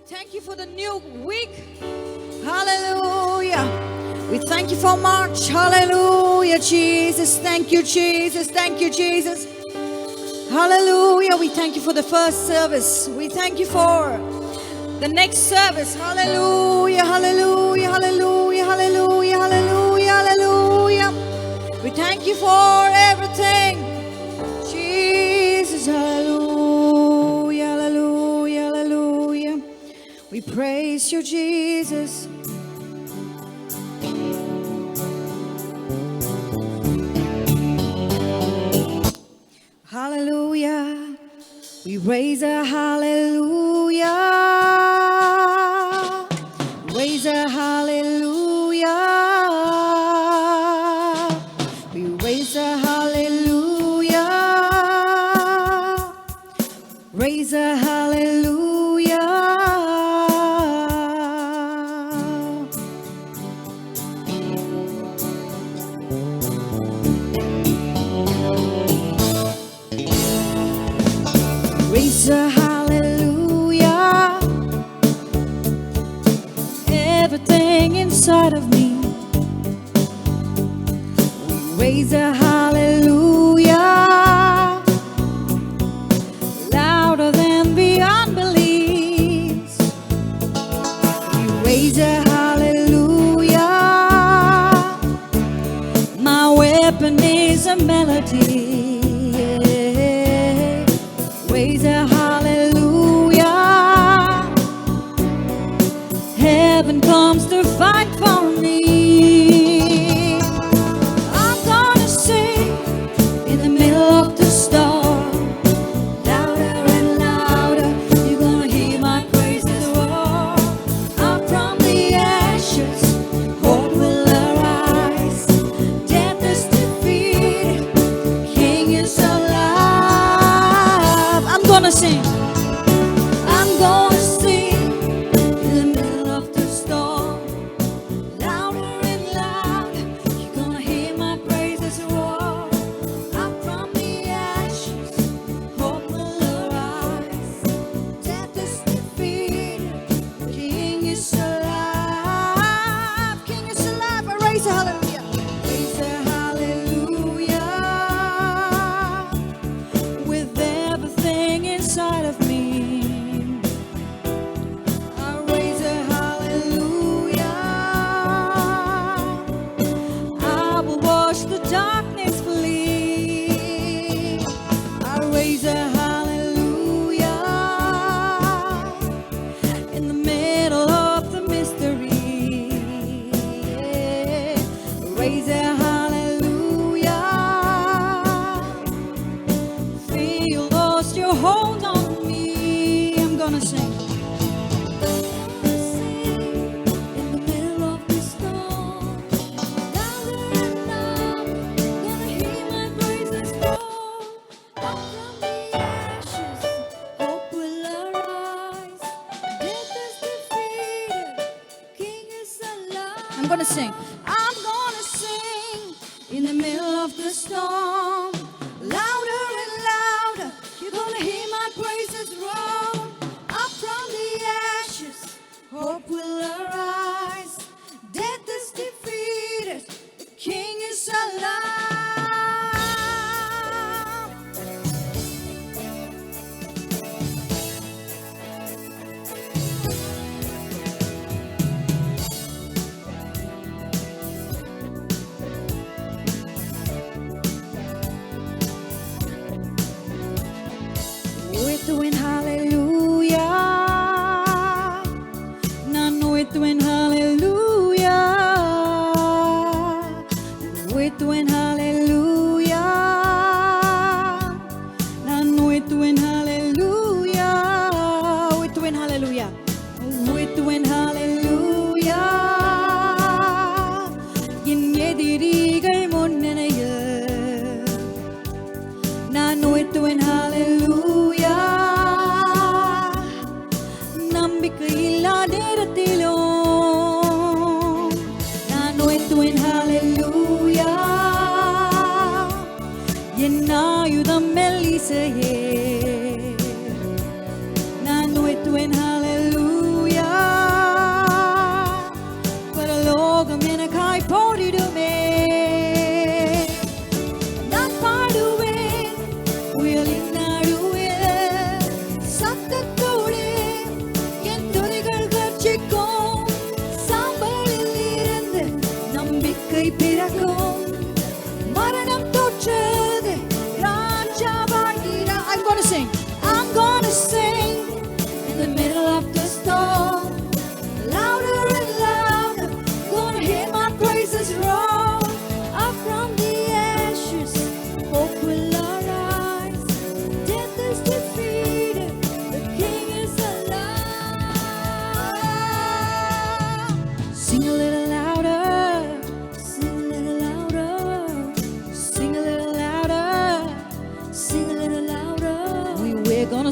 thank you for the new week. Hallelujah. We thank you for March. Hallelujah, Jesus. Thank you, Jesus. Thank you, Jesus. Hallelujah. We thank you for the first service. We thank you for the next service. Hallelujah, hallelujah, hallelujah, hallelujah, hallelujah, hallelujah. We thank you for everything. Jesus, hallelujah, hallelujah, hallelujah. We praise you, Jesus. Hallelujah. We raise a hallelujah. Raise a hallelujah. We raise a hallelujah. Raise a hallelujah. Raise a hallelujah. Everything inside of me. Raise a hallelujah. Louder than the unbeliefs. We raise a hallelujah. My weapon is a melody. Raise a hallelujah. Heaven comes to fight for me. I'm gonna sing in the middle of the storm. Louder and louder, you're gonna hear my praises roar. Up from the ashes, hope will arise. Death is defeated, King is alive. I'm gonna sing. I'm gonna sing in the middle of the storm. Louder and louder, you're gonna hear my praises roar. Up from the ashes, hope will arise. Death is defeated, King is alive. King is alive. I raise a hallelujah. Raise a hallelujah. With everything inside of me, I raise a hallelujah. I will watch the darkness flee. I raise a hallelujah. In the middle of the mystery, raise a hallelujah. Feel lost, your hold on me. I'm gonna sing. In the middle of the storm, louder and louder, gonna hear my praises roar. Up from the ashes, hope will arise. Death is defeated, King is alive. I'm gonna sing. I'm gonna sing in the middle of the storm. Louder and louder, you're gonna hear my praises roar. Up from the ashes, hope will arise. Death is defeated, the King is alive. We're doing hallelujah. None we're doing hallelujah. We're doing hallelujah. None we're doing hallelujah. We're doing hallelujah. We're doing hallelujah. என் எதிரிகள் முன்னணியில் நான் உயர்த்துவேன் hallelujah. நம்பிக்கையில்லா நேரத்திலும் நான் உயர்த்துவேன் hallelujah. என் ஆயுதம் மெல்லிசையே நான் உயர்த்துவேன் hallelujah.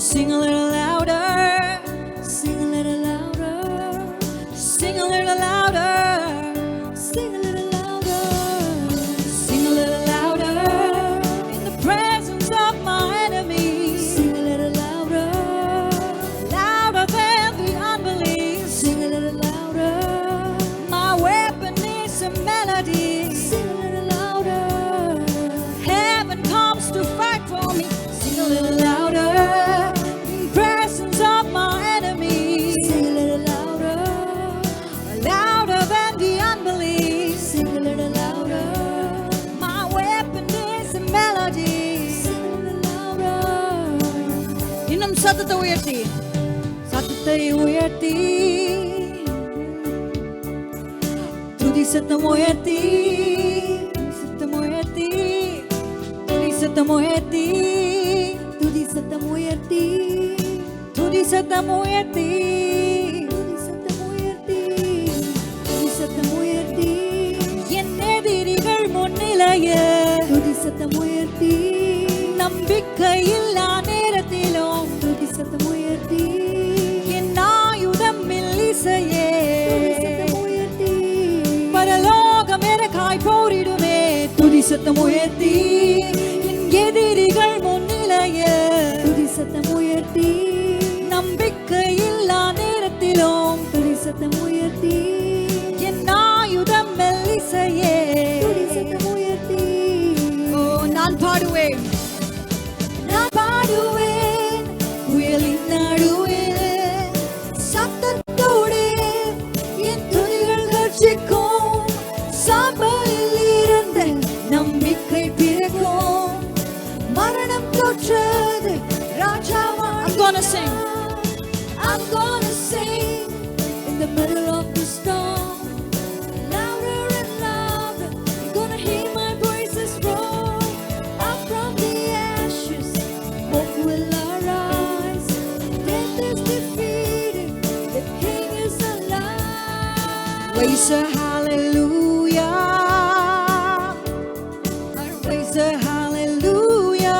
sing a little louder. Sing a little louder. Sing a little louder. Sing a little louder. Sing a little louder. In the presence of my enemies. Sing a little louder. Louder than the unbelief. Sing a little louder. My weapon is a melody. Sing a little louder. Heaven comes to fight for me. Sing a little louder. In presence of my enemies. Sing a little louder. Louder than the unbelief. Sing a little louder. My weapon is a melody. Sing a little louder. இன்னும் சத்தத்தை உயர்த்தி சத்தத்தை உயர்த்தி துதி சத்தம் உயர்த்தி சத்தம் உயர்த்தி துதி சத்தம் உயர்த்தி துதி சத்தம் உயர்த்தி துதி சத்தம் உயர்த்தி துதி சத்தம் உயர்த்தி துதி சத்தம் உயர்த்தி என் எதிரிகள் முன்னிலையே துதி சத்தம் உயர்த்தி நம்பிக்கையில்லா நேரத்திலும் துதி சத்தம் உயர்த்தி என் ஆயுதம் மெல்லிசையே துதி சத்தம் உயர்த்தி பரலோகம் எனக்காய் போரிடுமே துதி சத்தம் உயர்த்தி என் எதிரிகள் முன்னிலையே துதி சத்தம் உயர்த்தி நம்பிக்கையில்லா நேரத்திலும் துதி சத்தம் உயர்த்தி என் ஆயுதம் மெல்லிசையே துதி சத்தம் உயர்த்தி ஓ நான் பாடுவேன் நான் பாடுவேன் புயலின் நடுவில் சத்தத்தோடு என் துதிகள் கர்ஜிக்கும் சாம்பலில் இருந்த நம்பிக்கை பிறக்கும் மரணம் தொற்றது ராஜாவா I'm gonna sing I'm gonna sing in the middle of the storm louder and louder you're gonna hear my voices roar up from the ashes hope will arise death is defeated the king is alive raise a hallelujah raise a hallelujah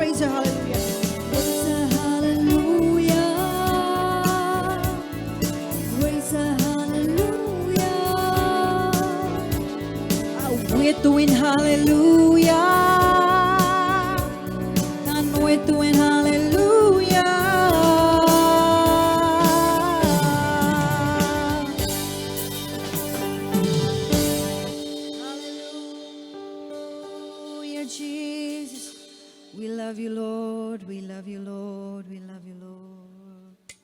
raise a hallelujah raise a hallelujah raise a hallelujah we're doing hallelujah and we're doing hallelujah hallelujah Jesus we love you Lord we love you Lord we love you Lord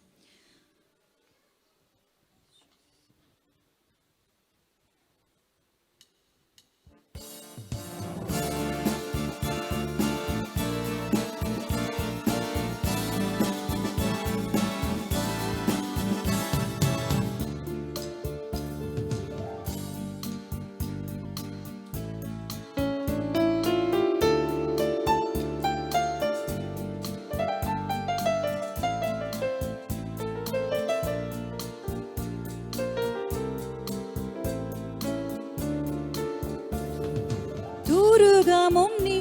துருகமும் நீ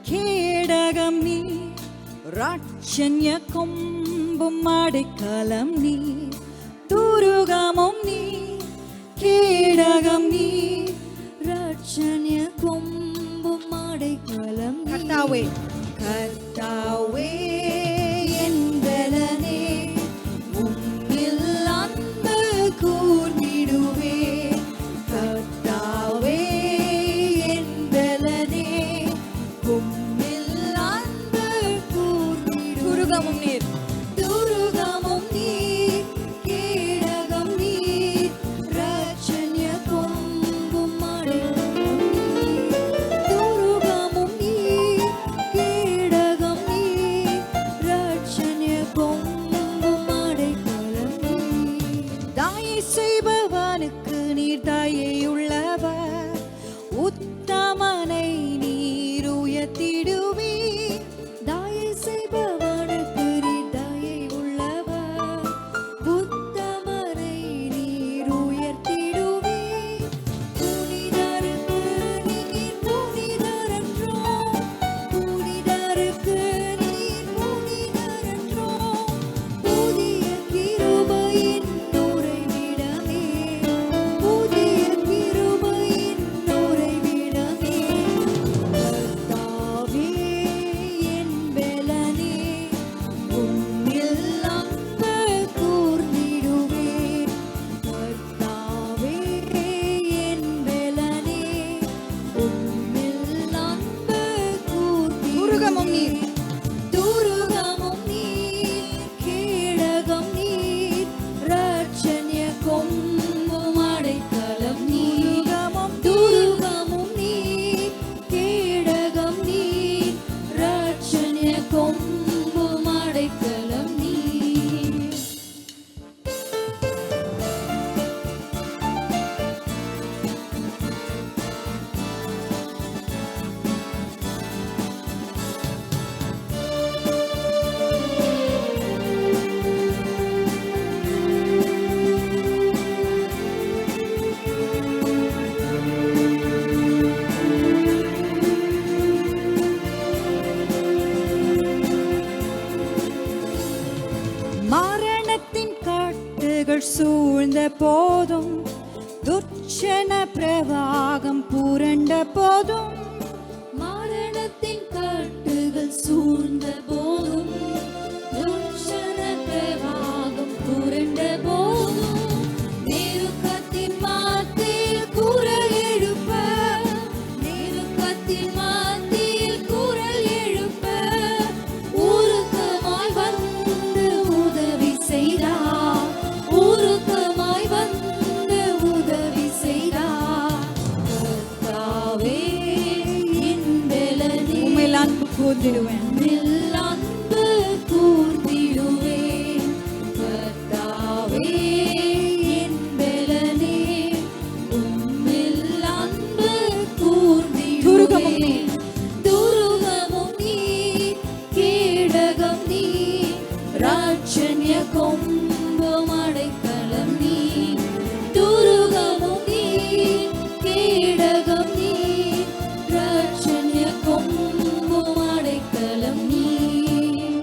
கேடகம் நீ ராட்சண்ய கொம்பும் அடைக்கலம் நீ துருகமும் நீ கேடகம் நீ ராட்சண்ய கொம்பும் அடைக்கலம் கர்த்தாவே கர்த்தாவே என்பதனே உம்மில் அன்பு கூர்ந்திடுவே கர்த்தாவே என்பதனே உம்மில் அன்பு கூர்ந்திடுவே துருகமும் நீர் துருகமும் நீர் கேடகம் நீர் ராட்சண்ய ரட்சண பிரவாகம் புரண்ட போதும் மரணத்தின் கட்டுகள் சூழ்ந்த போதும் ரட்சண பிரவாகம் புரண்ட போதும் நெருக்கத்தின் மத்தியில் குரல் எழுப்ப நெருக்கத்தின் மத்தியில் குரல் எழுப்ப உருக்கமாய் வந்து உதவி செய்தார் உருக்கமாய் வந்து உதவி செய்தார் கர்த்தாவே என் பெலனே உம்மில் அன்பு கூர்ந்திடுவேன் உம்மில் அன்பு கூர்ந்திடுவேன் கர்த்தாவே என் பெலனே உம்மில் அன்பு துருகமும் நீர். கூர்ந்திடுவேன் துருகமும் நீர் கேடகம் நீர் ராட்சண்ய கொம்பும் அடைக்கலம் நீர் துருகமும் நீர் கேடகம் நீர் ராட்சண்ய கொம்பும் அடைக்கலம் நீர்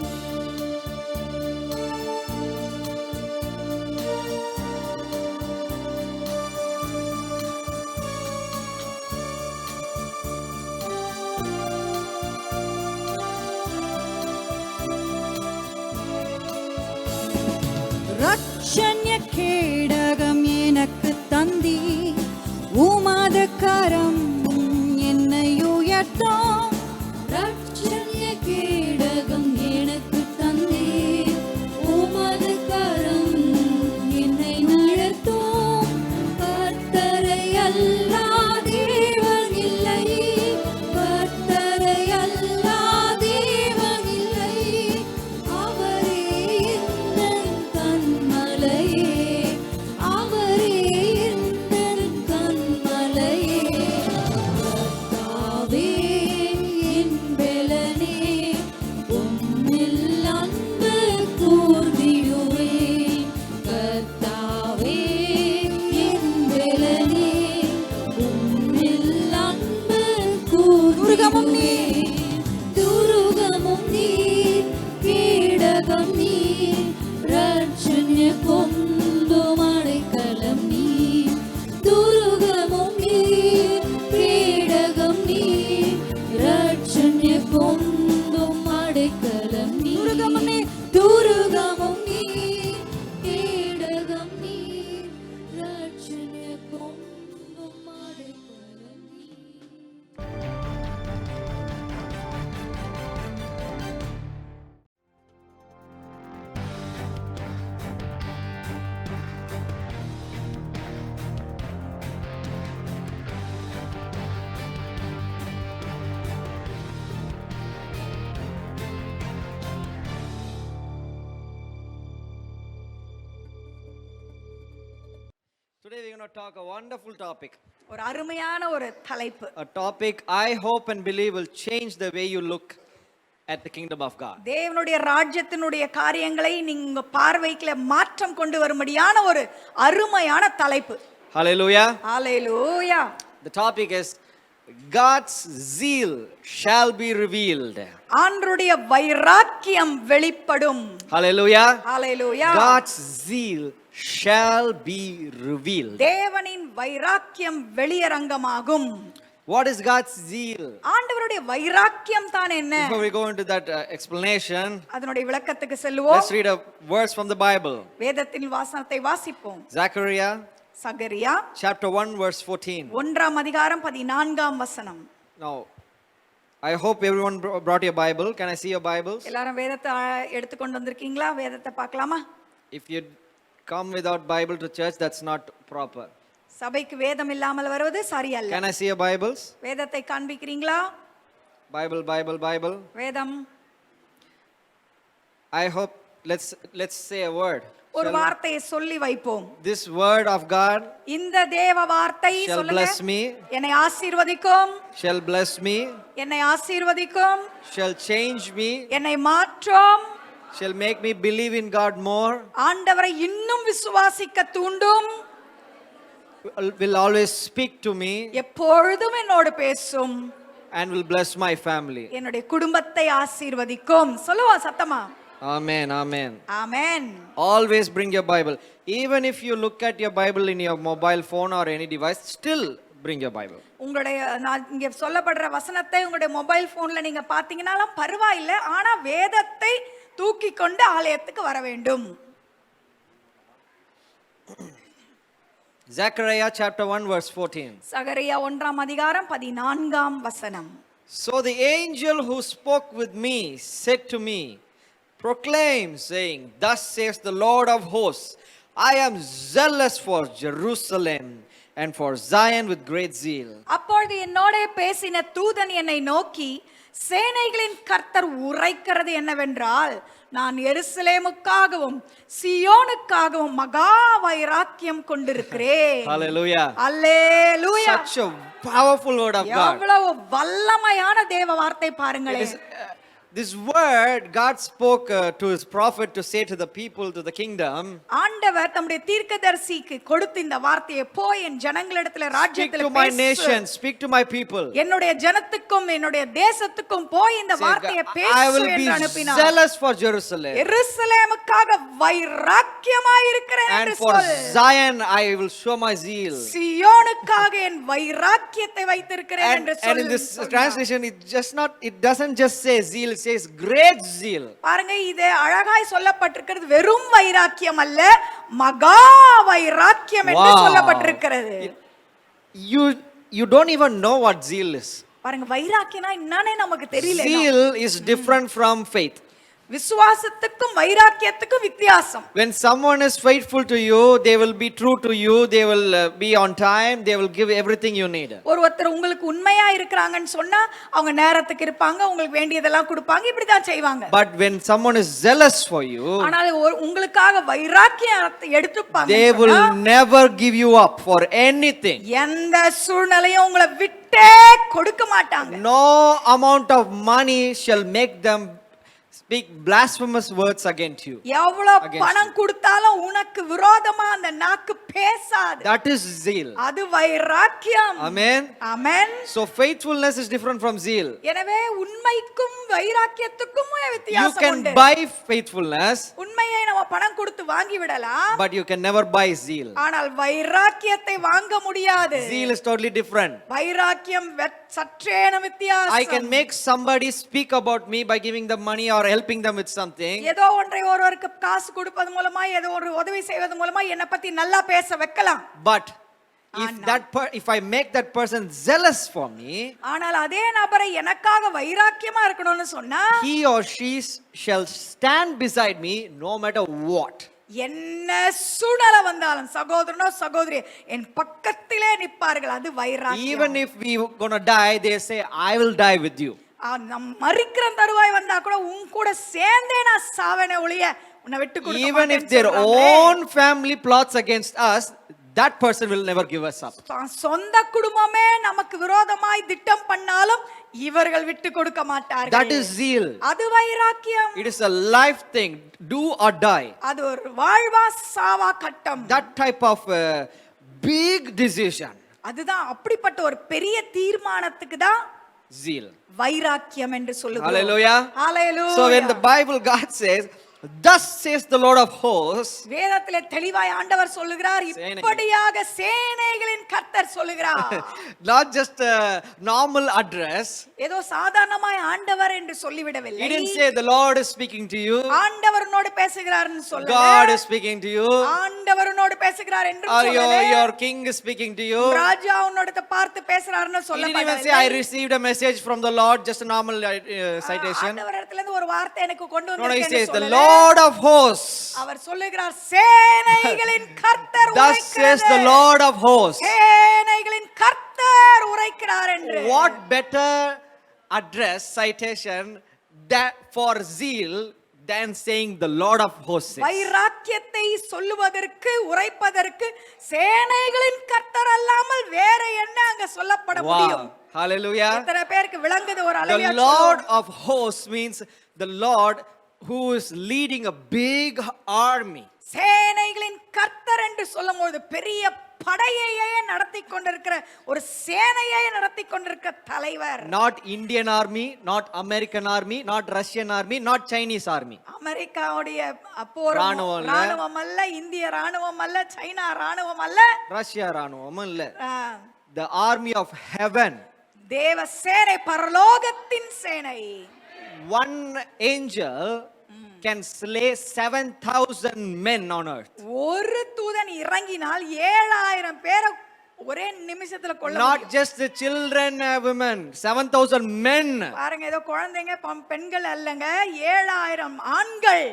ரட்சண்ய கேடகம் எனக்கு தந்தி உமது கரம் என்னை உயர்த்தும் ரட்சண்ய கேடகம் எனக்கு தந்தீர் உமது கரம் என்னை நடத்தும் கர்த்தரை அல்லா தேவன் இல்லை கர்த்தரை அல்லா தேவன் இல்லை அவரே எந்தன் கண்மலையே அவரே எந்தன் கண்மலையே கர்த்தாவே என் பெலனே உம்மில் அன்பு கூர்ந்திடுவேன் கர்த்தாவே என் பெலனே உம்மில் அன்பு துருகமும் கூர்ந்திடுவேன் துருகமும் நீர் கேடகம் நீர் ரட்சண்ய கொம்பும் அடைக்கலம் நீர் துருகமும் நீர் கேடகம் நீர் ரட்சண்ய கொம்பும் அடைக்கலம் துருகமும் நீர் நீர். துருகமும் நீர் கேடகம் நீர் ரட்சண்ய கொம்பும் அடைக்கலம் நீர் Today we're going to talk a wonderful topic. ஒரு அருமையான ஒரு தலைப்பு A topic I hope and believe will change the way you look at the kingdom of God. தேவனுடைய ராஜ்யத்தினுடைய காரியங்களை நீங்க பார்வைக்குள்ள மாற்றம் கொண்டு வரும்படியான ஒரு அருமையான தலைப்பு Hallelujah. Hallelujah The topic is God's zeal shall be revealed. ஆண்டவருடைய வைராக்கியம் வெளிப்படும் Hallelujah. Hallelujah God's zeal shall be revealed. தேவனின் வைராக்கியம் வெளியரங்கமாகும் What is God's zeal? ஆண்டவருடைய வைராக்கியம் தான் என்ன Before we go into that explanation, அதனுடைய விளக்கத்துக்கு செல்வோம் let's read a verse from the Bible. வேதத்தின் வாசனத்தை வாசிப்போம் Zechariah சகரியா chapter 1 verse 14. 1ஆம் அதிகாரம் 14ஆம் வசனம் Now, I hope everyone brought your Bible. Can I see your Bibles? எல்லாரும் வேதத்தை எடுத்துக்கொண்டு வந்திருக்கீங்களா வேதத்தை பார்க்கலாமா If you come without Bible to church, that's not proper. சபைக்கு வேதம் இல்லாமல் வருவது சரியல்ல Can I see your Bibles? வேதத்தை காண்பிக்கிறீங்களா Bible, Bible, Bible. வேதம் I hope let's say a word. ஒரு வார்த்தையை சொல்லி வைப்போம் This word of God இந்த தேவ வார்த்தை shall சொல்லுங்க bless me, என்னை ஆசீர்வதிக்கும் shall bless me, என்னை ஆசீர்வதிக்கும் shall change me, என்னை மாற்றும் shall make me believe in God more, ஆண்டவரை இன்னும் விசுவாசிக்க தூண்டும் will always speak to me, எப்பொழுதும் என்னோடு பேசும் and will bless my family. என்னுடைய குடும்பத்தை ஆசீர்வதிக்கும் சொல்லுவா சத்தமா Amen. Amen. Amen. Always bring your Bible. Even if you look at your Bible in your mobile phone or any device, still bring your Bible. உங்களுடைய நான் இங்க சொல்லப்படுற வசனத்தை உங்களுடைய மொபைல் போன்ல நீங்க பாத்தீங்கன்னாலும் பரவாயில்லை, ஆனா வேதத்தை தூக்கி கொண்டு ஆலயத்துக்கு வர வேண்டும். Zechariah chapter 1 verse 14. சகரியா 1ஆம் அதிகாரம் 14ஆம் வசனம். So the angel who spoke with me said to me, proclaim, saying, thus says the Lord of hosts, I am zealous for Jerusalem and for Zion with great zeal. அப்பொழுது என்னோட பேசின தூதன் என்னை நோக்கி, சேனைகளின் கர்த்தர் உரைக்கிறது என்னவென்றால், நான் எருசலேமுக்காகவும் சியோனுக்காகவும் மகா வைராக்கியம் கொண்டிருக்கிறேன். Hallelujah. Hallelujah. Such a powerful word of God. எவ்வளவு வல்லமையான தேவ வார்த்தை பாருங்களேன். This word God spoke to his prophet to say to the people, to the kingdom. ஆண்டவர் தம்முடைய தீர்க்கதரிசிக்கு கொடுத்த இந்த வார்த்தையை, போய் என் ஜனங்களிடத்தில் Speak ராஜ்யத்தில் to my பேசு. nation, speak to my people. என்னுடைய ஜனத்துக்கும் என்னுடைய தேசத்துக்கும் போய் இந்த Say, வார்த்தையை I பேசு will என்று be அனுப்பினார். zealous for Jerusalem. எருசலேமுக்காக வைராக்கியமாய் இருக்கிறேன் And என்று for சொல். Zion I will show my zeal. சியோனுக்காக என் வைராக்கியத்தை வைத்திருக்கிறேன் என்று And in சொல். this translation, it doesn't just say zeal, it says great zeal. பாருங்க, இது அழகாய் சொல்லப்பட்டிருக்கிறது. வெறும் வைராக்கியம் அல்ல, மகா வைராக்கியம் என்று Wow. சொல்லப்பட்டிருக்கிறது. You don't even know what zeal is. பாருங்க, வைராக்கியம்னா என்னன்னே நமக்கு தெரியல. Zeal is different from faith. விசுவாசத்துக்கும் வைராக்கியத்துக்கும் வித்தியாசம். When someone is faithful to you, they will be true to you, they will be on time, they will give everything you need. ஒருத்தர் உங்களுக்கு உண்மையா இருக்கிறாங்கன்னு சொன்னா அவங்க நேரத்துக்கு இருப்பாங்க, உங்களுக்கு வேண்டியதெல்லாம் கொடுப்பாங்க, இப்படி தான் செய்வாங்க. But when someone is zealous for you, ஆனால் உங்களுக்காக வைராக்கியத்தை எடுத்துப்பாங்க. they will never give you up for anything. எந்த சூழ்நிலையும் உங்களை விட்டே கொடுக்க மாட்டாங்க. No amount of money shall make them speak blasphemous words against you. எவ்வளவு பணம் கொடுத்தாலும் உனக்கு விரோதமா அந்த நாக்கு பேசாது. That is zeal. அது வைராக்கியம். Amen. Amen. So faithfulness is different from zeal. எனவே உண்மைக்கும் வைராக்கியத்துக்கும் You வித்தியாசம் can உண்டு. buy faithfulness, உண்மையை நம்ம பணம் கொடுத்து வாங்கி விடலாம், but you can never buy zeal. ஆனால் வைராக்கியத்தை வாங்க முடியாது. Zeal is totally different. வைராக்கியம் சற்றேன வித்தியாசம். I can make somebody speak about me by giving them money or helping them with something. ஏதோ ஒன்றை ஒருவருக்கு காசு கொடுப்பது மூலமா, ஏதோ ஒரு உதவி செய்வது மூலமா என்னை பத்தி நல்லா பேச வைக்கலாம். But if I make that person zealous for me, ஆனால் அதே நபரை எனக்காக வைராக்கியமா இருக்கணும்னு சொன்னா, he or she shall stand beside me no matter what. என்ன சூழ்நிலை வந்தாலும் சகோதரனோ சகோதரி என் பக்கத்திலே நிற்பார்கள். அது வைராக்கியம். Even if we gonna die, they say, I will die with you. நம் மரிக்கிற தருவாய் வந்தா கூட உன் கூட சேர்ந்தே நான் சாவனே ஒழிய உன்னை விட்டு கொடுக்க Even if மாட்டேன்னு their சொல்றாங்களே. own family plots against us, that person will never give us up. சொந்த குடும்பமே நமக்கு விரோதமாய் திட்டம் பண்ணாலும் இவர்கள் விட்டு கொடுக்க மாட்டார்கள். That is zeal. அது வைராக்கியம். It is a life thing, do or die. அது ஒரு வாழ்வா சாவா கட்டம். That type of big decision, அதுதான், அப்படிப்பட்ட ஒரு பெரிய தீர்மானத்துக்கு தான் zeal. வைராக்கியம் என்று சொல்லுகிறோம். Hallelujah. Hallelujah. So when the Bible, God says, thus says the Lord of hosts, வேதத்திலே தெளிவாய் ஆண்டவர் சொல்லுகிறார், இப்படியாக சேனைகளின் கர்த்தர் சொல்லுகிறார். not just a normal address. ஏதோ சாதாரணமாய் ஆண்டவர் என்று சொல்லிவிடவில்லை. He didn't say the Lord is speaking to you, ஆண்டவர் உன்னோடு பேசுகிறார்னு சொல்லல. God is speaking to you, ஆண்டவர் உன்னோடு பேசுகிறார் என்று or சொல்லல. your king is speaking to you. ராஜா உன்னோடு பார்த்து பேசுறாருன்னு He didn't even சொல்லப்படவில்லை. say, I received a message from the Lord, just a normal citation. ஆண்டவரிடத்துல இருந்து ஒரு வார்த்தை எனக்கு கொண்டு No, he வந்திருக்கேன்னு says, the சொல்லல. Lord of hosts. அவர் சொல்லுகிறார், சேனைகளின் கர்த்தர் Thus says the Lord of hosts. சேனைகளின் கர்த்தர் உரைக்கிறார் என்று. What better address, citation that for zeal than saying the Lord of hosts says? வைராக்கியத்தை சொல்லுவதற்கு உரைப்பதற்கு சேனைகளின் கர்த்தர் அல்லாமல் வேற என்ன அங்க சொல்லப்பட முடியும்? Wow. Hallelujah. எத்தனை பேருக்கு விளங்குது? ஒரு The அளவியா Lord of hosts means the Lord who is leading a big army. சேனைகளின் கர்த்தர் என்று சொல்லும்போது பெரிய படையையே நடத்தி கொண்டிருக்கிற ஒரு சேனையை நடத்தி கொண்டிருக்கிற தலைவர். Not Indian army, not American army, not Russian army, not Chinese army. அமெரிக்காவுடைய போர் ராணுவம் இல்ல. ராணுவம் அல்ல, இந்திய ராணுவம் அல்ல, சைனா ராணுவம் அல்ல, Russia ராணுவம் இல்ல. ஆ, The army of heaven. தேவ சேனை, பரலோகத்தின் சேனை. One angel can slay 7,000 men on earth. ஒரு தூதன் இறங்கினால் 7,000 பேரை ஒரே நிமிஷத்துல கொல்ல Not முடியும். just the children, women, 7,000 men. பாருங்க, ஏதோ குழந்தைங்க பெண்கள் அல்லங்க, 7,000 ஆண்கள்.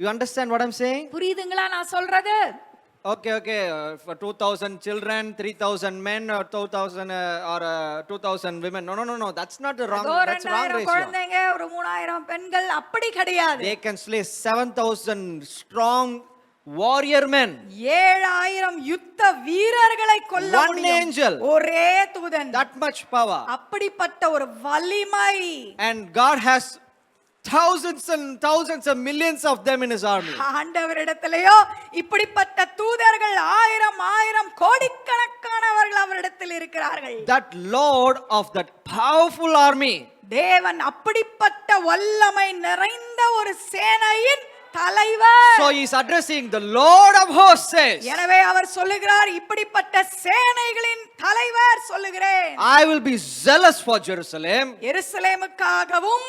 You understand what I'm saying? புரியுதுங்களா நான் சொல்றது? Okay, for 2,000 children, 3,000 men, or 2,000 or 2,000 women. No. That's not the wrong. ஏதோ That's wrong 2,000 ratio. குழந்தைங்க, ஒரு 3,000 பெண்கள், அப்படி கிடையாது. They can slay 7,000 strong warrior men. 7,000 யுத்த வீரர்களை கொல்ல One முடியும். angel. ஒரே தூதன். That much power. அப்படிப்பட்ட ஒரு வலிமை. And God has thousands and thousands of millions of them in his army. ஆண்டவரிடத்திலேயோ இப்படிப்பட்ட தூதர்கள் 1,000 கோடிக்கணக்கானவர்கள் அவரிடத்தில் இருக்கிறார்கள். That Lord of that powerful army. தேவன் அப்படிப்பட்ட வல்லமை நிறைந்த ஒரு சேனையின் தலைவர். So he is addressing the Lord of hosts says, எனவே அவர் சொல்லுகிறார், இப்படிப்பட்ட சேனைகளின் தலைவர் சொல்லுகிறேன், I will be zealous for Jerusalem எருசலேமுக்காகவும்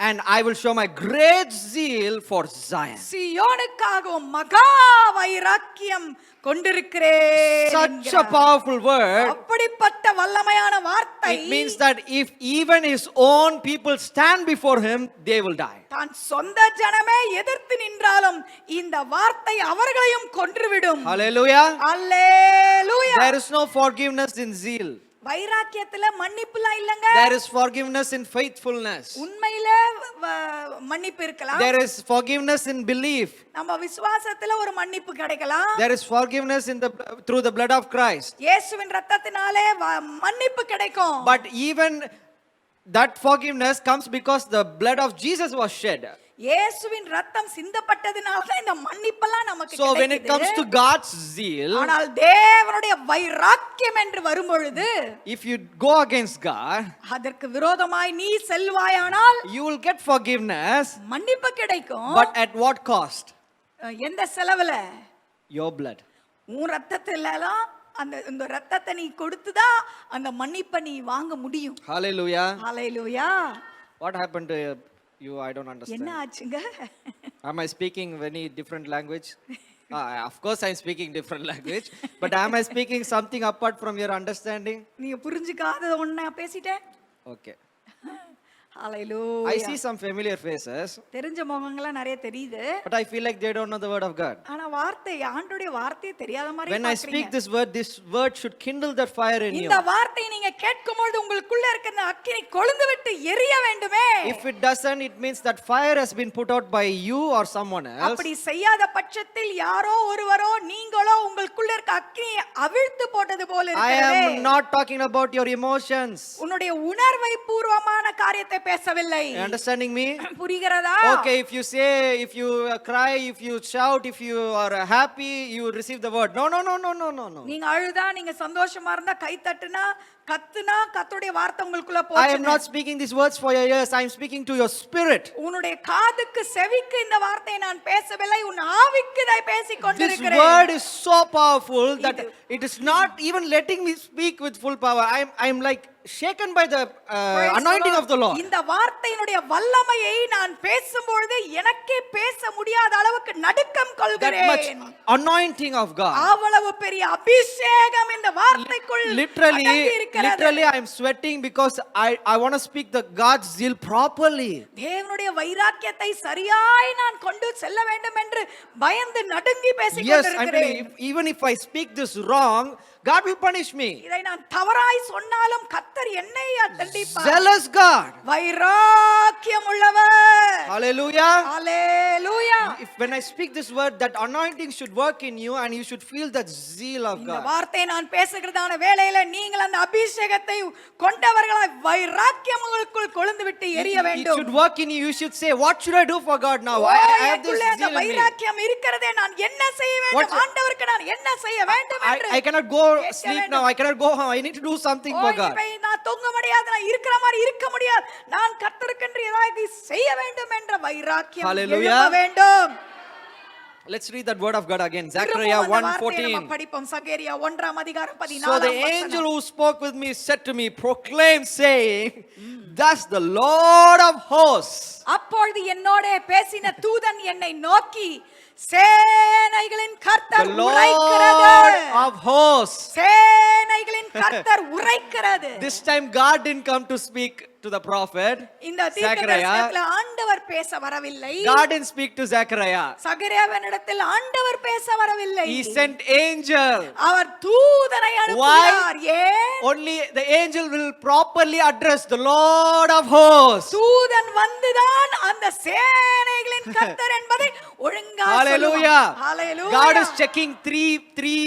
and I will show my great zeal for Zion. சீயோனுக்காகவும் மகா வைராக்கியம் கொண்டிருக்கிறேன் Such a என்கிறார். powerful word. அப்படிப்பட்ட வல்லமையான வார்த்தை. It means that if even his own people stand before him, they will die. தான் சொந்த ஜனமே எதிர்த்து நின்றாலும் இந்த வார்த்தை அவர்களையும் கொன்றுவிடும். Hallelujah. Hallelujah. There is no forgiveness in zeal. வைராக்கியத்துல மன்னிப்புலாம் இல்லங்க. There is forgiveness in faithfulness. உண்மையில மன்னிப்பு இருக்கலாம். There is forgiveness in belief. நம்ம விசுவாசத்துல ஒரு மன்னிப்பு கிடைக்கலாம். There is forgiveness in through the blood of Christ. இயேசுவின் இரத்தத்தினாலே மன்னிப்பு கிடைக்கும். But even that forgiveness comes because the blood of Jesus was shed. இயேசுவின் இரத்தம் சிந்தப்பட்டதினால தான் இந்த மன்னிப்பெல்லாம் நமக்கு So when it கிடைக்குது. comes to God's zeal, ஆனால் தேவனுடைய வைராக்கியம் என்று வரும்பொழுது, if you go against God, அதற்கு விரோதமாய் நீ செல்வாயானால் you will get forgiveness, மன்னிப்பு கிடைக்கும். but at what cost? எந்த செலவுல? Your blood. உன் ரத்தத்திலலாம் இந்த ரத்தத்தை நீ கொடுத்துதான் அந்த மன்னிப்பை நீ வாங்க முடியும். Hallelujah. Hallelujah. What happened to you? I don't என்ன understand. ஆச்சுங்க? Am I speaking any different language? Of course I'm speaking different language, but am I speaking something apart from your understanding? நீங்க புரிஞ்சுக்காதத ஒண்ணா பேசிட்டேன். Okay. I hallelujah. see some familiar faces, தெரிஞ்ச முகங்களா நிறைய தெரியுது. but I feel like they don't know the word of God. ஆனா வார்த்தை, ஆண்டவருடைய வார்த்தையே தெரியாத மாதிரி When I speak this word should kindle that fire in you. இந்த வார்த்தையை நீங்க கேட்கும்போது உங்களுக்குள்ள இருக்கிற அந்த அக்கினி கொழுந்து விட்டு எரிய வேண்டுமே. If it doesn't, it means that fire has been put out by you or someone else. அப்படி செய்யாத பட்சத்தில் யாரோ ஒருவரோ நீங்களோ உங்களுக்குள்ள இருக்க அக்கினியை அவிழ்த்து போட்டது போல I இருக்கிறதே. am not talking about your emotions. உன்னுடைய உணர்வை பூர்வமான காரியத்தை பேசவில்லை. You understanding me? புரிகிறதா? Okay, if you say, if you cry, if you shout, if you are happy, you will receive the word. No. நீங்க அழுதா, நீங்க சந்தோஷமா இருந்தா, கை தட்டுனா, கத்துனா, கர்த்தருடைய வார்த்தை உங்களுக்குள்ள I போச்சு. am not speaking these words for your ears. I am speaking to your spirit. உன்னுடைய காதுக்கு செவிக்கு இந்த வார்த்தையை நான் பேசவில்லை, உன் ஆவிக்கு இதை பேசிக் This கொண்டிருக்கிறேன். word is so powerful that it is not even letting me speak with full power. I am like shaken by the Praise anointing the of the Lord. இந்த வார்த்தையினுடைய வல்லமையை நான் பேசும்பொழுது எனக்கே பேச முடியாத அளவுக்கு நடுக்கம் That much கொள்கிறேன். anointing of God. அவ்வளவு பெரிய அபிஷேகம் இந்த வார்த்தைக்குள் Literally, அடங்கி இருக்கிறது. I am sweating because I want to speak the God's zeal properly. தேவனுடைய வைராக்கியத்தை சரியாய் நான் கொண்டு செல்ல வேண்டும் என்று பயந்து நடுங்கி பேசிக் Yes, I'm கொண்டிருக்கிறேன். telling you, even if I speak this wrong, God will punish me. இதை நான் தவறாய் சொன்னாலும் கர்த்தர் என்னை தண்டிப்பார். Zealous God. வைராக்கியம் உள்ளவர். Hallelujah. Hallelujah. If when I speak this word, that anointing should work in you and you should feel that zeal of இந்த God. வார்த்தை நான் பேசுகிறதான வேளையில நீங்கள் அந்த அபிஷேகத்தை கொண்டவர்களாய் வைராக்கியம் உங்களுக்குள் கொழுந்து விட்டு எரிய It வேண்டும். should work in you. You should say, what should I do for God now? O, I have this எனக்குள்ளே அந்த zeal in me. வைராக்கியம் இருக்கிறதே, நான் என்ன செய்ய வேண்டும், What- ஆண்டவருக்கு நான் என்ன செய்ய வேண்டும் என்று I cannot go கேட்க sleep வேண்டும். now. I cannot go home. I need to do something O, for God. இவை நான் தூங்க முடியாது, நான் இருக்கிற மாதிரி இருக்க முடியாது, நான் கர்த்தருக்கென்று ஏதாவது செய்ய வேண்டும் என்ற வைராக்கியம் Hallelujah. எழும்ப வேண்டும். Let's read that word of God again. திரும்பவும் Zechariah அந்த வார்த்தையை 1:14. நம்ம படிப்போம். சகேரியா 1:14. So the angel who spoke with me said to me, proclaim, saying, thus the Lord of hosts. அப்பொழுது என்னோட பேசின தூதன் என்னை நோக்கி, சேனைகளின் The கர்த்தர் Lord உரைக்கிறது. of hosts. சேனைகளின் கர்த்தர் உரைக்கிறது. This time God didn't come to speak to the prophet. இந்த Zechariah. தீர்க்கதரிசனத்தில் ஆண்டவர் பேச வரவில்லை. God didn't speak to Zechariah. சகரியாவினிடத்தில் ஆண்டவர் பேச வரவில்லை. He sent angel. அவர் தூதனை அனுப்பினார். ஏன்? Only the angel will properly address the Lord of hosts. தூதன் வந்துதான் அந்த சேனைகளின் கர்த்தர் என்பதை ஒழுங்கா Hallelujah. சொல்லுவார். Hallelujah. God is checking three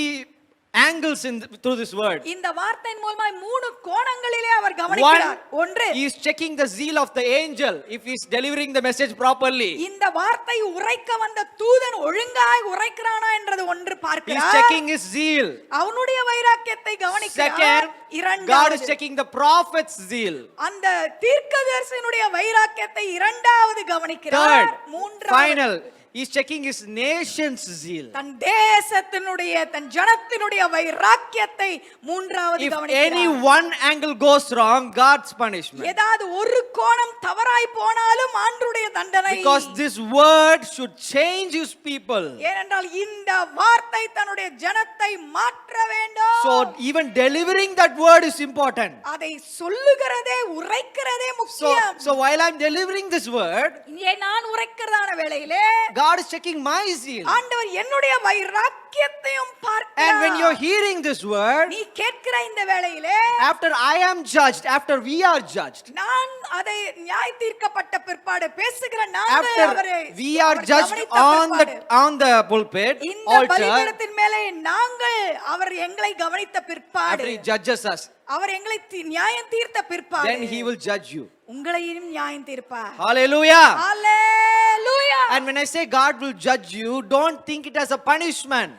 angles through this word. இந்த வார்த்தையின் மூலமாய் 3 கோணங்களிலே அவர் கவனிக்கிறார். ஒன்று, He is checking the zeal of the angel if he is delivering the message properly. இந்த வார்த்தை உரைக்க வந்த தூதன் ஒழுங்காய் உரைக்கிறானா என்றது ஒன்று He is பார்க்கிறார். checking his zeal. அவனுடைய வைராக்கியத்தை கவனிக்கிறார். Second, God is இரண்டாவது, checking the prophet's zeal. அந்த தீர்க்கதரிசனுடைய வைராக்கியத்தை இரண்டாவது கவனிக்கிறார். Third, மூன்றாவது, final, he is checking his nation's zeal. தன் தேசத்தினுடைய தன் ஜனத்தினுடைய வைராக்கியத்தை மூன்றாவது If any கவனிக்கிறார். one angle goes wrong, God's punishment. ஏதாவது ஒரு கோணம் தவறாய் போனாலும் ஆண்டவருடைய தண்டனை. Because this word should change his people. ஏனென்றால் இந்த வார்த்தை தன்னுடைய ஜனத்தை மாற்ற வேண்டும். So even delivering that word is important. அதை சொல்லுகிறதே உரைக்கிறதே முக்கியம். So while I'm delivering this word, இங்கே நான் உரைக்கிறதான வேளையிலே God is checking my zeal. ஆண்டவர் என்னுடைய வைராக்கியத்தையும் பார்க்கிறார். And when you're hearing this word, நீ கேட்கிற இந்த வேளையிலே after I am judged, after we are judged, நான் அதை நியாய தீர்க்கப்பட்ட பிற்பாடு பேசுகிற நாங்கள் after அவரை we are அவர் judged கவனித்த பிற்பாடு, on the pulpit, இந்த altar, பலிபீடத்தின் மேலே நாங்கள் அவர் எங்களை கவனித்த பிற்பாடு, after he judges us, அவர் எங்களை நியாயம் தீர்த்த பிற்பாடு, then he will judge you. உங்களையும் நியாயம் தீர்ப்பார். Hallelujah. Hallelujah. And when I say God will judge you, don't think it as a punishment.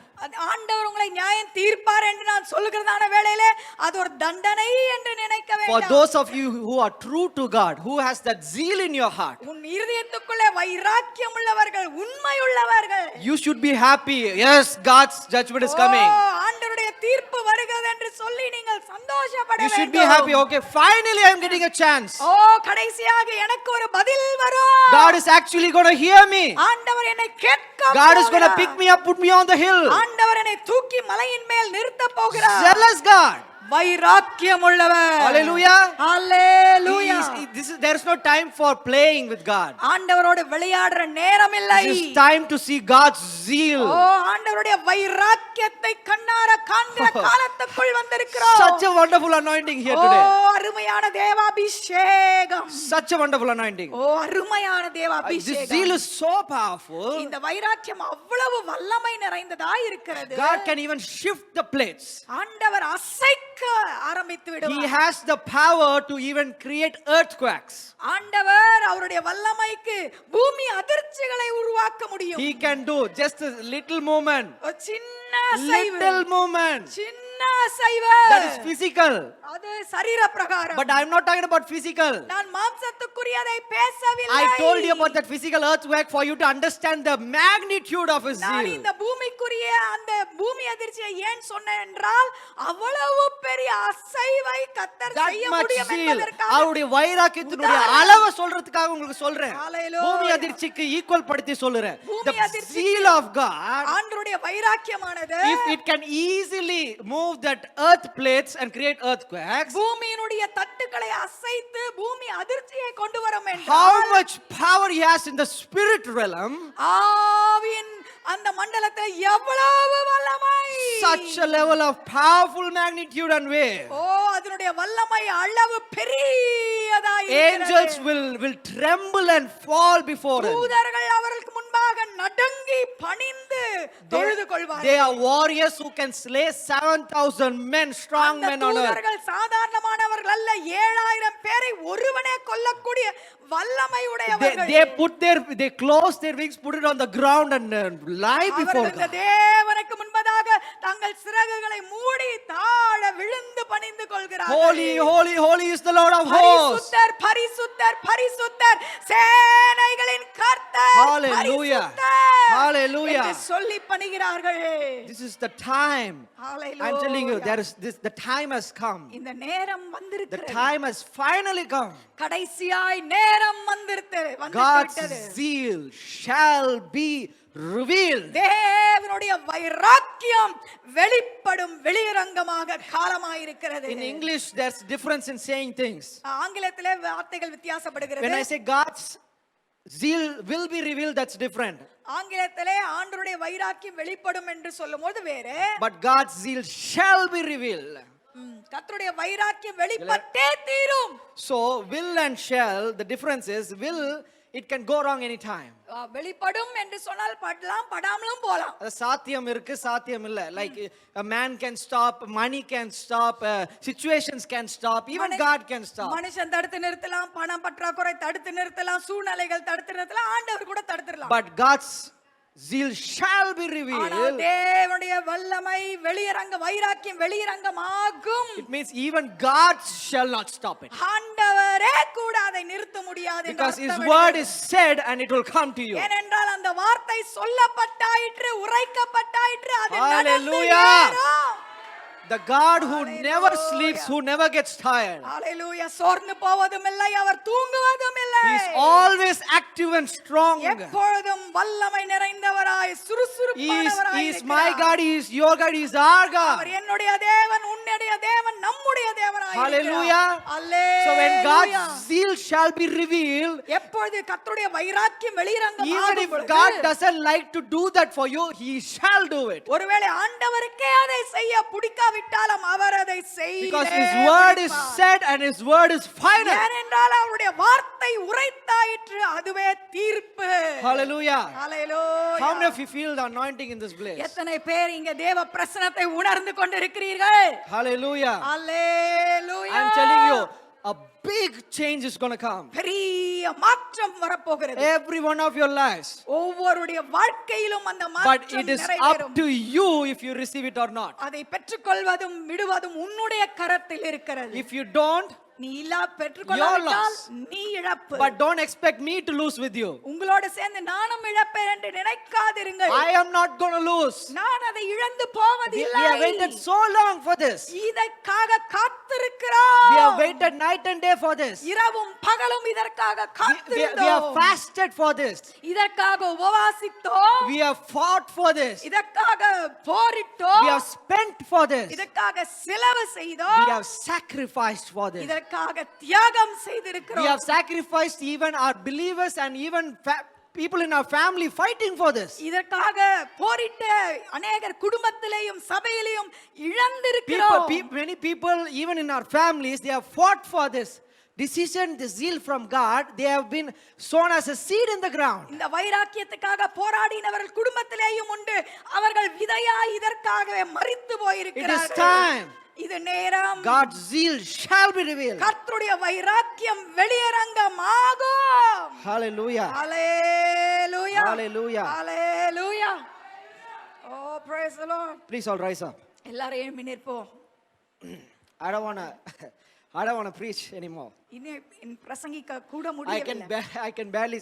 ஆண்டவர் உங்களை நியாயம் தீர்ப்பார் என்று நான் சொல்லுகிறதான வேளையிலே அது ஒரு தண்டனை என்று நினைக்க For வேண்டாம். those of you who are true to God, who has that zeal in your heart, உன் இருதயத்துக்குள்ளே வைராக்கியம் உள்ளவர்கள், உண்மை உள்ளவர்கள், you should be happy. Yes, God's judgment is coming. ஆண்டவருடைய தீர்ப்பு வருகிறது என்று சொல்லி நீங்கள் சந்தோஷப்பட You should be வேண்டும். happy. Okay, finally I am getting a chance. ஓ, கடைசியாக எனக்கு ஒரு பதில் வரும். God is actually going to hear me. ஆண்டவர் என்னை கேட்க God is going to போகிறார். pick me up, put me on the hill. ஆண்டவர் என்னை தூக்கி மலையின் மேல் நிறுத்த போகிறார். Zealous God. வைராக்கியம் உள்ளவர். Hallelujah. Hallelujah. There is no time for playing with God. ஆண்டவரோடு விளையாடுற நேரம் இல்லை. This is time to see God's zeal. ஓ, ஆண்டவருடைய வைராக்கியத்தை கண்ணார காண்கிற காலத்துக்குள் வந்திருக்கிறோம். Such a wonderful anointing here O, today. அருமையான தேவாபிஷேகம். Such a wonderful anointing. ஓ, அருமையான This தேவாபிஷேகம். zeal is so powerful. இந்த வைராக்கியம் அவ்வளவு வல்லமை நிறைந்ததாய் இருக்கிறது. God can even shift the plates. ஆண்டவர் அசைக்க ஆரம்பித்து He விடுவார். has the power to even create earthquakes. ஆண்டவர் அவருடைய வல்லமைக்கு பூமி அதிர்ச்சிகளை உருவாக்க முடியும். He can do just a little movement. ஒரு சின்ன அசைவு, Little movement. சின்ன அசைவு. That is physical. அது சரீர பிரகாரம். But I'm not talking about physical. நான் மாம்சத்துக்குரியதை பேசவில்லை. I told you about that physical earthquake for you to understand the magnitude of his நான் zeal. இந்த பூமிக்குரிய அந்த பூமி அதிர்ச்சியை ஏன் சொன்னேன் என்றால் அவ்வளவு பெரிய அசைவை கர்த்தர் That செய்ய much முடியும் zeal. என்பதற்காக அவருடைய வைராக்கியத்தினுடைய உதாரணம். அளவை சொல்றதுக்காக உங்களுக்கு சொல்றேன். Hallelujah. பூமி அதிர்ச்சிக்கு ஈக்குவல் படுத்தி சொல்றேன். பூமி The அதிர்ச்சிக்கு zeal of God, ஆண்டவருடைய வைராக்கியமானது if it can easily move that earth plates and create earthquakes, பூமியினுடைய தட்டுக்களை அசைத்து பூமி அதிர்ச்சியை கொண்டு வரும் how என்றால் much power he has in the spirit realm ஆவியின் அந்த மண்டலத்தில் எவ்வளவு வல்லமை, such a level of powerful magnitude and weight. ஓ அதனுடைய வல்லமை அளவு பெரியதாய் Angels இருக்கிறது. will tremble and fall before it. தூதர்கள் அவர்களுக்கு முன்பாக நடுங்கி பணிந்து தொழுது They கொள்வார்கள். are warriors who can slay 7,000 men, strong அந்த men on earth. தூதர்கள் சாதாரணமானவர்கள் அல்ல, 7000 பேரை ஒருவனே கொல்லக்கூடிய வல்லமை உடையவர்கள். They close their wings, put it on the ground and lie before அவர்கள் இந்த God. தேவனுக்கு முன்பதாக தங்கள் சிறகுகளை மூடி தாழ விழுந்து பணிந்து கொள்கிறார்கள். Holy, holy, holy is the Lord of hosts. பரிசுத்தர் பரிசுத்தர் பரிசுத்தர் சேனைகளின் கர்த்தர். Hallelujah. பரிசுத்தர் Hallelujah. என்று சொல்லி பணிகிறார்கள். This is the time. Hallelujah. I'm telling you, the time has come. இந்த நேரம் The வந்திருக்கிறது. time has finally come. கடைசியாய் நேரம் வந்திருக்கிறது. God's வந்துவிட்டது. zeal shall be revealed. தேவனுடைய வைராக்கியம் வெளிப்படும் வெளியரங்கமாக காலமாயிருக்கிறது. In English, there's difference in saying things. ஆங்கிலத்திலே வார்த்தைகள் வித்தியாசப்படுகிறது. When I say God's zeal will be revealed, that's different. ஆங்கிலத்திலே ஆண்டவருடைய வைராக்கியம் வெளிப்படும் என்று சொல்லும்போது வேறு, But God's zeal shall be revealed. கர்த்தருடைய வைராக்கியம் வெளிப்பட்டே தீரும். So, will and shall, the difference is, will, it can go wrong anytime. வெளிப்படும் என்று சொன்னால் படலாம் படாமலும் போலாம். அது சாத்தியம் இருக்கு, சாத்தியம் இல்ல. Like a man can stop, money can stop, situations can stop, even God can stop. மனுஷன் தடுத்து நிறுத்தலாம், பணம் பற்றாக்குறை தடுத்து நிறுத்தலாம், சூழ்நிலைகள் தடுத்து நிறுத்தலாம், ஆண்டவர் கூட தடுத்துடலாம். But God's zeal shall be ஆனால் revealed. தேவனுடைய வல்லமை வெளியரங்க வைராக்கியம் வெளியரங்கமாகும். It means even God shall not stop it. ஆண்டவரே கூட அதை நிறுத்த முடியாது என்று Because His அர்த்தம் word இருக்கிறது. is said and it will come to you. ஏனென்றால் அந்த வார்த்தை சொல்லப்பட்டாயிற்று, உரைக்கப்பட்டாயிற்று, அது நடந்து Hallelujah. ஏறும். The God who Hallelujah. never sleeps, who never gets tired. ஹalleluya. சோர்ந்து போவதும் இல்லை, அவர் தூங்குவதும் இல்லை. He is always active and strong. எப்பொழுதும் வல்லமை நிறைந்தவராய் சுறுசுறுப்பானவராய் He is my இருக்கிறார். God, He is your God, He is our God. அவர் என்னுடைய தேவன், உன்னுடைய தேவன், நம்முடைய தேவனாய் Hallelujah. இருக்கிறார். So when Hallelujah. God's zeal shall be revealed, எப்பொழுது கர்த்தருடைய வைராக்கியம் even வெளியரங்கமாகும் if பொழுது, God doesn't like to do that for you, He shall do it. ஒருவேளை ஆண்டவருக்கே அதை செய்ய பிடிக்காவிட்டாலும் அவர் அதை Because செய்ய His word is said and His word is final. ஏனென்றால் அவருடைய வார்த்தை உரைத்தாயிற்று, அதுவே தீர்ப்பு. Hallelujah. Hallelujah. How many of you feel the anointing in this place? எத்தனை பேர் இங்க தேவ பிரசன்னத்தை உணர்ந்து கொண்டிருக்கிறீர்கள்? Hallelujah. Hallelujah. I'm telling you, a big change is going to come. பெரிய மாற்றம் வரப்போகிறது. Every one of your lives. ஒவ்வொருடைய வாழ்க்கையிலும் அந்த But மாற்றம் it is நிறைவேறும். up to you if you receive it or not. அதை பெற்றுக்கொள்வதும் விடுவதும் உன்னுடைய கரத்தில் இருக்கிறது. If you don't, நீ பெற்றுக்கொள்ளாவிட்டால் நீ இழப்பு. but don't expect me to lose with you. உங்களோடு சேர்ந்து நானும் இழப்பேன் என்று நினைக்காதிருங்கள். I am not going to lose. நான் அதை இழந்து We போவதில்லை. have waited so long for this. இதற்காக காத்திருக்கிறோம். We have waited night and day for this. இரவும் பகலும் இதற்காக We have காத்திருந்தோம். fasted for this. இதற்காக உபவாசித்தோம். We have fought for this. இதற்காக போரிட்டோம். We have spent for this. இதற்காக செலவு செய்தோம். We have sacrificed for this. இதற்காக தியாகம் We செய்திருக்கிறோம். have sacrificed even our believers and even people in our family fighting for this. இதற்காக போரிட்ட அநேகர் குடும்பத்திலேயும் சபையிலேயும் இழந்திருக்கிறோம். Many people, even in our families, they have fought for this decision, the zeal from God. They have been sown as a seed in the ground. இந்த வைராக்கியத்துக்காக போராடினவர்கள் குடும்பத்திலேயும் உண்டு. அவர்கள் விதையாய் இதற்காகவே மரித்து போயிருக்கிறார்கள். It is time. இது நேரம். God's zeal shall be revealed. கர்த்தருடைய வைராக்கியம் வெளியரங்கமாகும். Hallelujah. Hallelujah. Hallelujah. Hallelujah. Oh, praise the Lord. Please all rise up. எல்லாரும் எழும்பி நிற்போம். I don't want to preach anymore. இனி பிரசங்கிக்க கூட I முடியவில்லை. can barely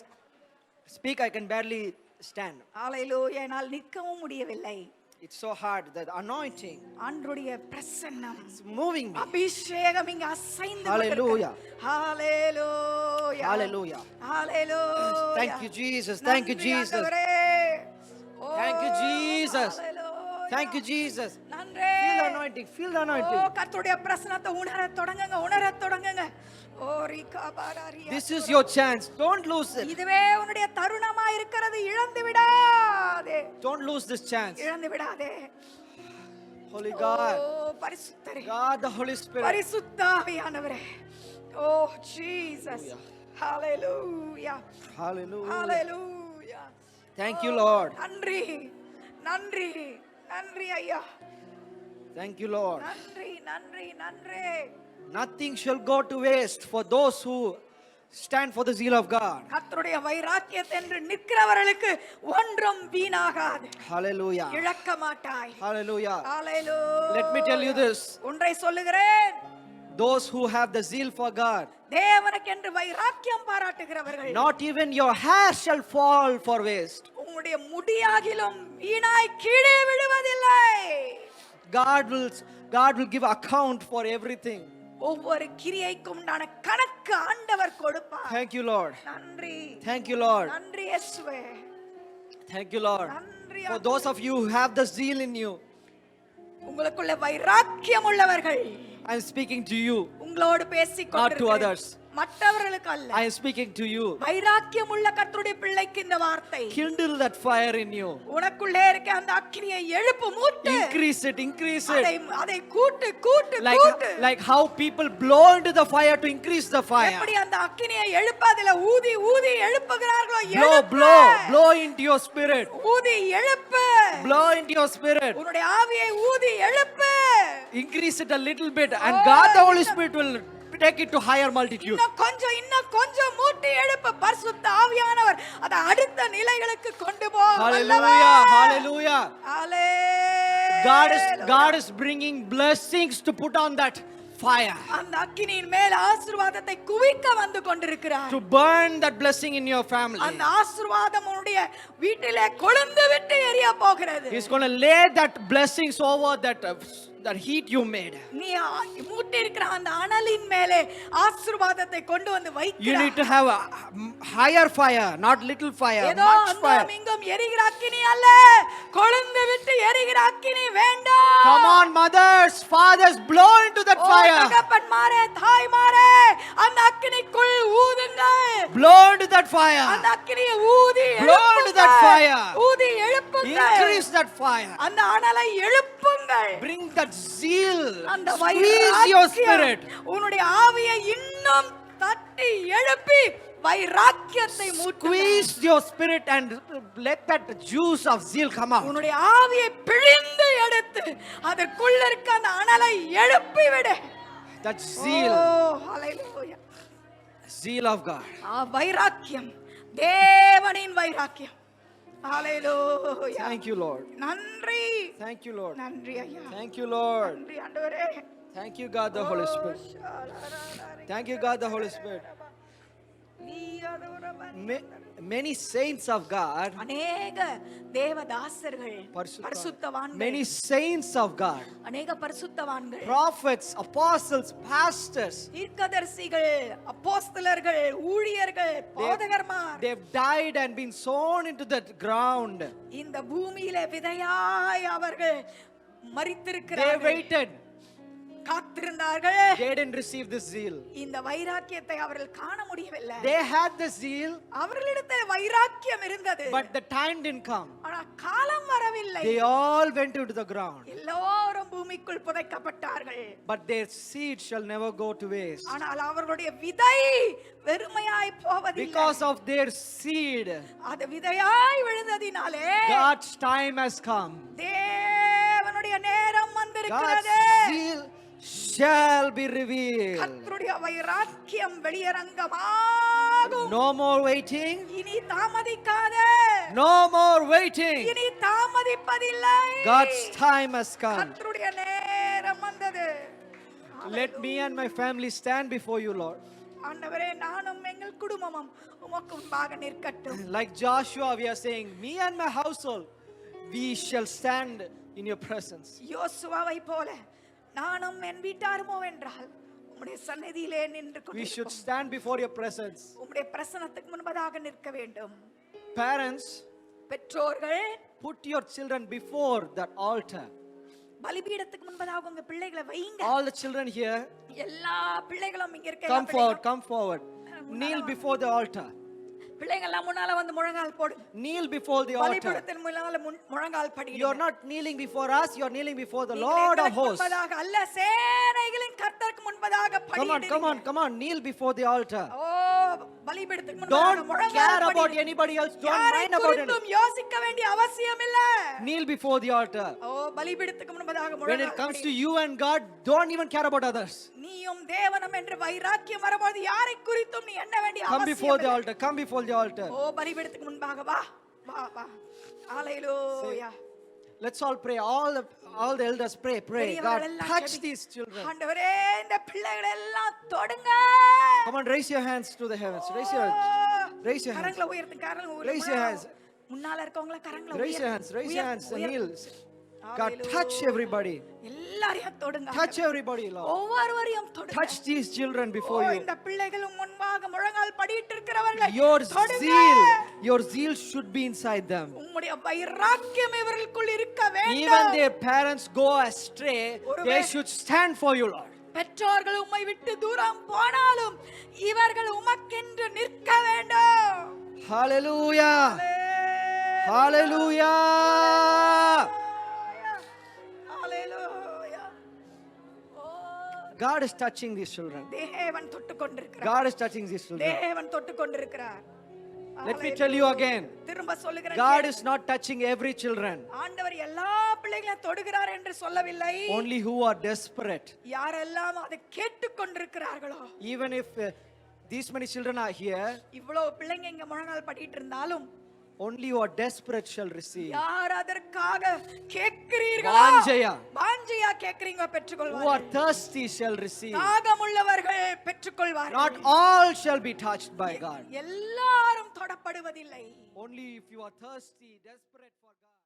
speak. I can barely stand. ஹalleluya. என்னால் நிற்கவும் முடியவில்லை. It's so hard. The anointing ஆண்டவருடைய பிரசன்னம், is moving me. அபிஷேகம் இங்க அசைந்து Hallelujah. Hallelujah. Hallelujah. Hallelujah. Thank you, Jesus. Thank you, Jesus. நன்றி ஆண்டவரே. Thank you, Jesus. Hallelujah. Thank you, Jesus. நன்றே. Feel the anointing. Feel the O anointing. கர்த்தருடைய பிரசன்னத்தை உணரத் தொடங்குங்க. ஓ ரிகாபாராரியா. This is your chance. Don't lose it. இதுவே உன்னுடைய தருணமா இருக்கிறது, இழந்து விடாதே. Don't lose this chance. இழந்து விடாதே. Holy ஓ God. பரிசுத்தரே. God, the Holy Spirit. பரிசுத்த ஆவியானவரே. ஓ Jesus. Hallelujah. Hallelujah. Hallelujah. Thank you, Lord. நன்றி. நன்றி. நன்றி ஐயா. Thank you, Lord. நன்றி. Nothing shall go to waste for those who stand for the zeal of God. கர்த்தருடைய வைராக்கியத்தென்று நிற்கிறவர்களுக்கு ஒன்றும் வீணாகாது. Hallelujah. இழக்க மாட்டாய். Hallelujah. Hallelujah. Let me tell you this. ஒன்றை சொல்லுகிறேன். Those who have the zeal for God, தேவனுக்கென்று வைராக்கியம் பாராட்டுகிறவர்கள், not even your hair shall fall for waste. உம்முடைய முடியாகிலும் வீணாய் கீழே விழுவதில்லை. God will give account for everything. ஒவ்வொரு கிரியைக்கும் உண்டான கணக்கு ஆண்டவர் கொடுப்பார். Thank you, Lord. நன்றி. Thank you, Lord. நன்றி இயேசுவே. Thank you, Lord. நன்றி. For those of you who have the zeal in you, உங்களுக்குள்ள வைராக்கியம் உள்ளவர்கள், I am speaking to you, உங்களோடு பேசிக் not to கொண்டிருக்கிறேன். others. மற்றவர்களுக்கு அல்ல. I am speaking to you. வைராக்கியம் உள்ள கர்த்தருடைய பிள்ளைக்கு இந்த வார்த்தை. Kindle that fire in you. உனக்குள்ளே இருக்க அந்த அக்கினியை எழுப்பு, மூட்டு. Increase it. அதை கூட்டு. Like how people blow into the fire to increase the fire. எப்படி அந்த அக்கினியை எழுப்ப அதில ஊதி எழுப்புகிறார்களோ, எழுப்பு. Blow into your spirit. ஊதி எழுப்பு. Blow into your spirit. உன்னுடைய ஆவியை ஊதி எழுப்பு. Increase it a little bit, and God the Holy Spirit will take it to higher multitude. இன்னும் கொஞ்சம் மூட்டி எழுப்பு. பரிசுத்த ஆவியானவர் அதை அடுத்த நிலைகளுக்கு கொண்டு போக Hallelujah. Hallelujah. Hallelujah. God is bringing blessings to put on that fire. அந்த அக்கினியின் மேல் ஆசீர்வாதத்தை குவிக்க வந்து கொண்டிருக்கிறார். To burn that blessing in your family. அந்த ஆசீர்வாதம் உன்னுடைய வீட்டிலே கொழுந்து விட்டு எரிய போகிறது. He's going to lay that blessings over that heat you made. நீ மூட்டி இருக்கிற அந்த அனலின் மேலே ஆசீர்வாதத்தை கொண்டு வந்து வைக்கிறார். You need to have a higher fire, not little fire, ஏதோ much fire. இங்கும் எரிகிற அக்கினி அல்ல, கொழுந்து விட்டு எரிகிற அக்கினி வேண்டாம். Come on, mothers, fathers, blow into that fire. தகப்பன்மாரே, தாய்மாரே, அந்த அக்கினிக்குள் ஊதுங்கள். Blow into that fire. அந்த அக்கினியை ஊதி Blow into that fire. ஊதி எழுப்புங்கள். Increase that fire. அந்த அனலை எழுப்புங்கள். Bring that zeal. அந்த Squeeze your spirit. உன்னுடைய ஆவியை இன்னும் தட்டி எழுப்பி வைராக்கியத்தை மூட்டுங்கள். Squeeze your spirit and let that juice of zeal come out. உன்னுடைய ஆவியை பிழிந்து எடுத்து அதற்குள்ள இருக்க அந்த அனலை எழுப்பி விடு. That zeal. Oh, hallelujah. Zeal of God. வைராக்கியம், தேவனின் வைராக்கியம். Hallelujah. Thank you, Lord. நன்றி. Thank you, Lord. நன்றி ஐயா. Thank you, Lord. நன்றி ஆண்டவரே. Thank you, God the Holy Spirit. Thank you, God the Holy Spirit. Many saints of God, அநேக தேவதாசர்கள், பரிசுத்தவான்கள், many saints of God, அநேக பரிசுத்தவான்கள், prophets, apostles, pastors, தீர்க்கதரிசிகள், அப்போஸ்தலர்கள், ஊழியர்கள், போதகர்மார், they've died and been sown into that ground. இந்த பூமியிலே விதையாய் அவர்கள் They மரித்திருக்கிறார்கள். waited. காத்திருந்தார்கள். They didn't receive this zeal. இந்த வைராக்கியத்தை அவர்கள் காண முடியவில்லை. They had the zeal, அவர்களிடத்தில் வைராக்கியம் இருந்தது. but the time didn't come. ஆனா காலம் வரவில்லை. They all went into the ground. எல்லோரும் பூமிக்குள் புதைக்கப்பட்டார்கள். But their seed shall never go to waste. ஆனால் அவர்களுடைய விதை வெறுமையாய் போவதில்லை. Because of their seed, அது விதையாய் விழுந்ததினாலே God's time has come. தேவனுடைய நேரம் வந்திருக்கிறது. God's zeal shall be revealed. கர்த்தருடைய வைராக்கியம் வெளியரங்கமாகும். No more waiting. இனி தாமதிக்காதே. No more waiting. இனி தாமதிப்பதில்லை. God's time has come. கர்த்தருடைய நேரம் வந்தது. Let me and my family stand before you, Lord. ஆண்டவரே, நானும் எங்கள் குடும்பமும் உமக்கு முன்பாக நிற்கட்டும். Like Joshua, we are saying, me and my household, we shall stand in your presence. யோசுவாவை போல நானும் என் வீட்டாருமோ என்றால் உம்முடைய சந்நிதியிலே நின்று We should கொண்டிருப்போம். stand before your presence. உம்முடைய பிரசன்னத்துக்கு முன்பதாக நிற்க வேண்டும். Parents, பெற்றோர்கள், put your children before that altar. பலிபீடத்துக்கு முன்பதாக உங்க பிள்ளைகளை வைங்க. All the children here, எல்லா பிள்ளைகளும் இங்க இருக்க come forward, come forward. Kneel before the altar. பிள்ளைங்க எல்லாம் முன்னால வந்து முழங்கால் போடு. Kneel before the altar. பலிபீடத்தின் முன்னால முழங்கால் படிங்க. You are not kneeling before us, you are kneeling before the Lord of hosts. முன்பதாக அல்ல, சேனைகளின் கர்த்தருக்கு முன்பதாக படிங்க. Come on, kneel before the altar. ஓ, பலிபீடத்துக்கு முன்பதாக Don't முழங்கால் care படிங்க. about anybody else, don't mind about it. யாரையும் யோசிக்க வேண்டிய அவசியம் இல்ல. Kneel before the altar. ஓ, பலிபீடத்துக்கு முன்பதாக When முழங்கால் it comes படிங்க. to you and God, don't even care about others. நீயும் தேவனும் என்று வைராக்கியம் வரும்போது யாரை குறித்தும் நீ எண்ண வேண்டிய Come அவசியம் before the இல்லை. altar, come before the altar. ஓ, பலிபீடத்துக்கு முன்பாக வா வா வா. ஹalleluya. Let's all pray. All the elders pray. God, பெரியவர்கள் எல்லாம் touch ஜெபி. these children. ஆண்டவரே, இந்த பிள்ளைகளை எல்லாம் தொடுங்க. Come on, raise your hands to the heavens. Raise your hands. கரங்களை உயர்த்து, கரங்களை உயர்த்து. Raise your hands. முன்னால இருக்கவங்கள கரங்களை Raise your hands. Raise your hands. And kneel. God, Hallelujah. touch everybody. எல்லாரையும் தொடுங்க. Touch everybody, Lord. ஒவ்வொருவரையும் தொடுங்க. Touch these children before O, you. இந்த பிள்ளைகளும் முன்பாக முழங்கால் படியிட்டு இருக்கிறவர்களை Your தொடுங்க. zeal should be inside them. உம்முடைய வைராக்கியம் இவர்களுக்குள் இருக்க வேண்டும். Even their parents go astray, they should stand for you, Lord. பெற்றோர்கள் உம்மை விட்டு தூரம் போனாலும் இவர்கள் உமக்கென்று நிற்க வேண்டும். Hallelujah. Hallelujah. Hallelujah. O, God is touching these children. தேவன் தொட்டு கொண்டிருக்கிறார். God is touching these children. தேவன் தொட்டு கொண்டிருக்கிறார். Let me tell you again. திரும்ப சொல்லுகிறேன். God is not touching every children. ஆண்டவர் எல்லா பிள்ளைகளையும் தொடுகிறார் என்று சொல்லவில்லை. Only who are desperate. யாரெல்லாம் அதை கேட்டுக்கொண்டிருக்கிறார்களோ. Even if these many children are here, இவ்வளவு பிள்ளைங்க இங்க முழங்கால் படிட்டு இருந்தாலும் only who are desperate shall receive. யார் அதற்காக கேட்கிறீர்களோ, வாஞ்சையா கேட்கிறீங்க Who பெற்றுக்கொள்வார்கள். are thirsty shall receive. தாகமுள்ளவர்கள் பெற்றுக்கொள்வார்கள். Not all shall be touched by God. எல்லாரும் தொடப்படுவதில்லை. Only if you are thirsty, desperate for God.